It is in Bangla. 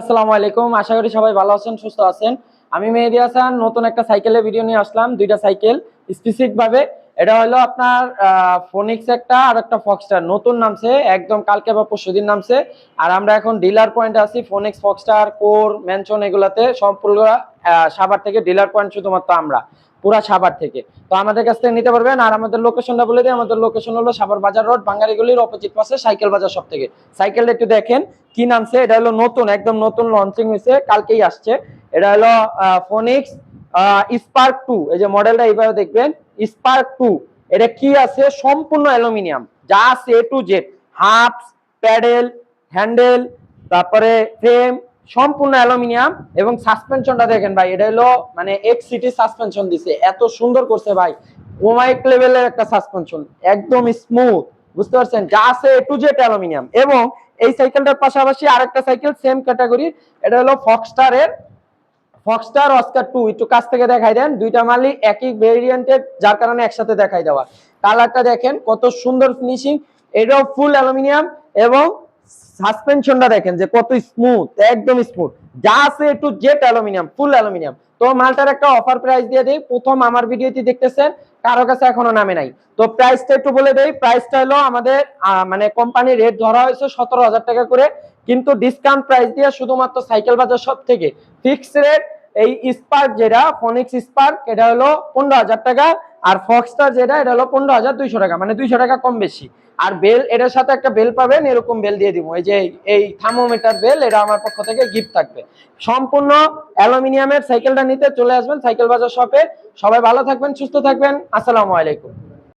আসসালামু আলাইকুম। আশা করি সবাই ভালো আছেন, সুস্থ আছেন। আমি মেহেদী হাসান নতুন একটা সাইকেলের ভিডিও নিয়ে আসলাম। দুইটা সাইকেল স্পেসিফিক ভাবে। এটা হলো আপনার ফোনিক্স একটা আর একটা ফক্সটার নতুন নামছে, একদম কালকে বা পরশুদিন নামছে। আর আমরা এখন ডিলার পয়েন্টে আছি। ফোনিক্স, ফক্সটার, কোর, ম্যানশন এগুলাতে সম্পূর্ণ সাভার থেকে ডিলার পয়েন্ট, শুধুমাত্র আমরা পুরা সাভার থেকে। তো আমাদের কাছ থেকে নিতে পারবেন। আর আমাদের লোকেশনটা বলে দিই, আমাদের লোকেশন হলো সাভার বাজার রোড, বাঙালিগুলির অপোজিট পাশে সাইকেল বাজার সব থেকে। সাইকেলটা একটু দেখেন কি নামছে। এটা হলো নতুন, একদম নতুন লঞ্চিং হয়েছে, কালকেই আসছে। এটা হলো ফোনিক্স স্পার্ক 2। এই যে মডেলটা এইভাবে দেখবেন, স্পার্ক 2। এটা কি আছে? সম্পূর্ণ অ্যালুমিনিয়াম, যা আছে এ টু জেড, হাফস, প্যাডেল, হ্যান্ডেল, তারপরে ফ্রেম, সম্পূর্ণ অ্যালুমিনিয়াম। এবং সাসপেনশনটা দেখেন ভাই, এটা হলো মানে এক্স সিটি সাসপেনশন দিছে, এত সুন্দর করছে ভাই। ওমাইক লেভেলের একটা সাসপেনশন, একদম স্মুথ, বুঝতে পারছেন? যা আছে এ টু জেড অ্যালুমিনিয়াম। এবং এই সাইকেলটার পাশাপাশি আরেকটা সাইকেল সেম ক্যাটাগরি, এটা হলো ফক্সটারের ফক্সটার অস্কার 2। একটু কাছ থেকে দেখাই দেন, দুইটা মালই একই ভেরিয়েন্টের, যার কারণে একসাথে দেখাই দেওয়া। কালারটা দেখেন কত সুন্দর ফিনিশিং, এটাও ফুল অ্যালুমিনিয়াম। এবং সাসপেনশনটা দেখেন যে কত স্মুথ, একদম স্মুথ, যা আছে একটু জেট অ্যালুমিনিয়াম, ফুল অ্যালুমিনিয়াম। তো মালটার একটা অফার প্রাইস দিয়ে দেই, প্রথম আমার ভিডিওতে দেখতেছেন, কারো কাছে এখনো নামে নাই। তো প্রাইসটা একটু বলে দেই। প্রাইসটা হলো আমাদের মানে কোম্পানির রেট ধরা হয়েছে 17,000 টাকা করে, কিন্তু ডিসকাউন্ট প্রাইস দিয়ে শুধুমাত্র সাইকেল বাজার সব থেকে ফিক্স রেট। এই স্পার্ক যেটা ফোনিক্স স্পার্ক, এটা হলো 15,000 টাকা। আর ফক্সটার যেটা, এটা হলো 15,200 টাকা, মানে 200 টাকা কম বেশি। আর বেল, এটার সাথে একটা বেল পাবেন, এরকম বেল দিয়ে দিব, এই যে এই থার্মোমিটার বেল, এটা আমার পক্ষ থেকে গিফট থাকবে। সম্পূর্ণ অ্যালুমিনিয়ামের সাইকেলটা নিতে চলে আসবেন সাইকেল বাজার শপে। সবাই ভালো থাকবেন, সুস্থ থাকবেন। আসসালামু আলাইকুম।